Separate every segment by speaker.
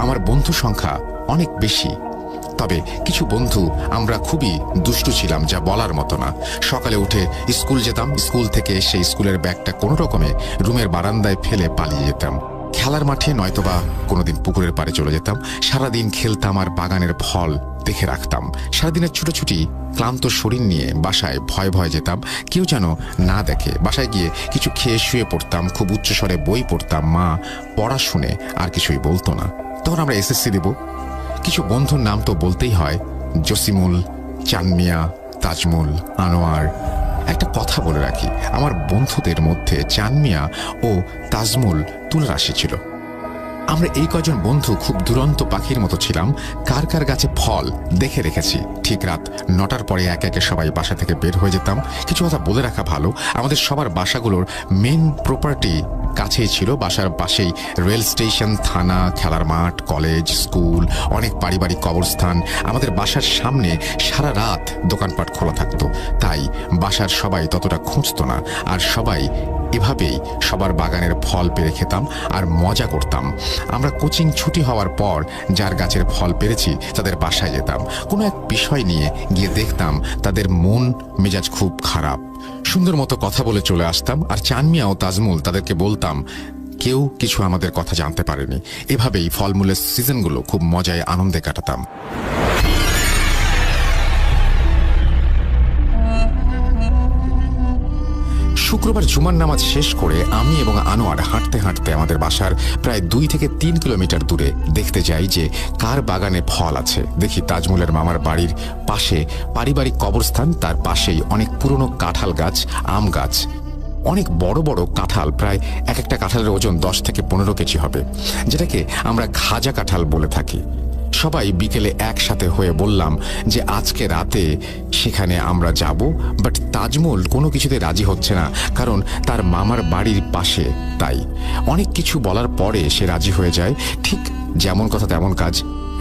Speaker 1: আমার বন্ধু সংখ্যা অনেক বেশি। তবে কিছু বন্ধু আমরা খুবই দুষ্টু ছিলাম, যা বলার মতো না। সকালে উঠে স্কুল যেতাম, স্কুল থেকে এসে স্কুলের ব্যাগটা কোনো রকমে রুমের বারান্দায় ফেলে পালিয়ে যেতাম। খেলার মাঠে নয়তোবা কোনোদিন পুকুরের পাড়ে চলে যেতাম। সারাদিন খেলতাম আর বাগানের ফল দেখে রাখতাম। সারাদিনের ছুটোছুটি ক্লান্ত শরীর নিয়ে বাসায় ভয়ে ভয়ে যেতাম, কেউ যেন না দেখে। বাসায় গিয়ে কিছু খেয়ে শুয়ে পড়তাম, খুব উচ্চস্বরে বই পড়তাম। মা পড়া শুনে আর কিছুই বলতো না। তখন আমরা এসএসসি দেব। কিছু বন্ধুর নাম তো বলতেই হয়, জসিমুল, চানমিয়া, তাজমুল, আনোয়ার। একটা কথা বলে রাখি, আমার বন্ধুদের মধ্যে চানমিয়া ও তাজমুল তুলা রাশি ছিল। আমরা এই কজন বন্ধু খুব দুরন্ত পাখির মতো ছিলাম। কার কার গাছে ফল দেখে রেখেছি। ঠিক রাত 9টার পরে একে একে সবাই বাসা থেকে বের হয়ে যেতাম। কিছু কথা বলে রাখা ভালো, আমাদের সবার বাসাগুলোর মেন প্রপার্টি কাছেই ছিল। বাসার পাশেই রেল স্টেশন, থানা, খেলার মাঠ, কলেজ, স্কুল, অনেক পারিবারিক কবরস্থান। আমাদের বাসার সামনে সারা রাত দোকানপাট খোলা থাকতো, তাই বাসার সবাই ততটা খুঁজত না। আর সবাই এভাবেই সবার বাগানের ফল পেরে খেতাম আর মজা করতাম। আমরা কোচিং ছুটি হওয়ার পর যার গাছের ফল পেরেছি তাদের বাসায় যেতাম। কোনো এক বিষয় নিয়ে গিয়ে দেখতাম তাদের মন মেজাজ খুব খারাপ। সুন্দর মতো কথা বলে চলে আসতাম, আর চানমিয়া ও তাজমুল তাদেরকে বলতাম কেউ কিছু আমাদের কথা জানতে পারেনি। এভাবেই ফলমূলের সিজনগুলো খুব মজায় আনন্দে কাটাতাম। শুক্রবার জুমার নামাজ শেষ করে আমি এবং আনোয়ার হাঁটতে হাঁটতে আমাদের বাসার প্রায় 2 থেকে 3 কিলোমিটার দূরে দেখতে যাই যে কার বাগানে ফল আছে। দেখি তাজমুলের মামার বাড়ির পাশে পারিবারিক কবরস্থান, তার পাশেই অনেক পুরনো কাঁঠাল গাছ, আম গাছ। অনেক বড় বড় কাঁঠাল, প্রায় এক একটা কাঁঠালের ওজন 10 থেকে 15 কেজি হবে, যেটাকে আমরা খাজা কাঁঠাল বলে থাকি। সবাই বিকেলে একসাথে হয়ে বললাম যে আজকে রাতে সেখানে আমরা যাব। বাট তাজমুল কোনো কিছুতে রাজি হচ্ছে না, কারণ তার মামার বাড়ির পাশে। তাই অনেক কিছু বলার পরে সে রাজি হয়ে যায়। ঠিক যেমন কথা তেমন কাজ।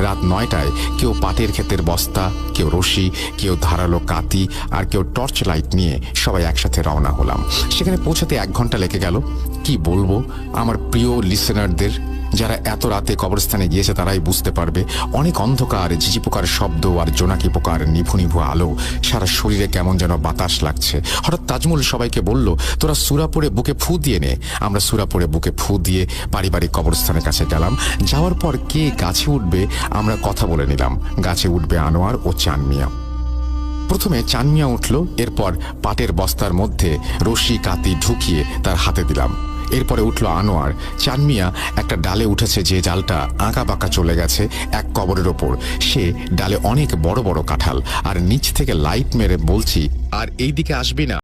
Speaker 1: রাত 9টায় কেউ পাটের ক্ষেতের বস্তা, কেউ রশি, কেউ ধারালো কাতি, আর কেউ টর্চ লাইট নিয়ে সবাই একসাথে রওনা হলাম। সেখানে পৌঁছাতে 1 ঘন্টা লেগে গেল। কি বলবো, আমার প্রিয় লিসেনারদের, যারা এত রাতে কবরস্থানে গিয়েছে তারাই বুঝতে পারবে। অনেক অন্ধকার, ঝিঝি পোকার শব্দ আর জোনাকি পোকার নিভু নিভু আলো, সারা শরীরে কেমন যেন বাতাস লাগছে। হঠাৎ তাজমুল সবাইকে বলল, তোরা সূরা পড়ে বুকে ফু দিয়ে নে। আমরা সূরা পড়ে বুকে ফু দিয়ে পারিবারিক কবরস্থানের কাছে গেলাম। যাওয়ার পর কে গাছে উঠবে আমরা কথা বলে নিলাম। গাছে উঠবে আনোয়ার ও চানমিয়া। প্রথমে চানমিয়া উঠল, এরপর পাটের বস্তার মধ্যে রশি কাতি ঢুকিয়ে তার হাতে দিলাম। এরপরে উঠল আনোয়ার। চানমিয়া একটা ডালে উঠেছে যে ডালটা আঁকা বাঁকা চলে গেছে এক কবরের ওপর। সে ডালে অনেক বড় বড় কাঁঠাল, আর নিচ থেকে লাইট মেরে বলছি, আর এই দিকে আসবি না।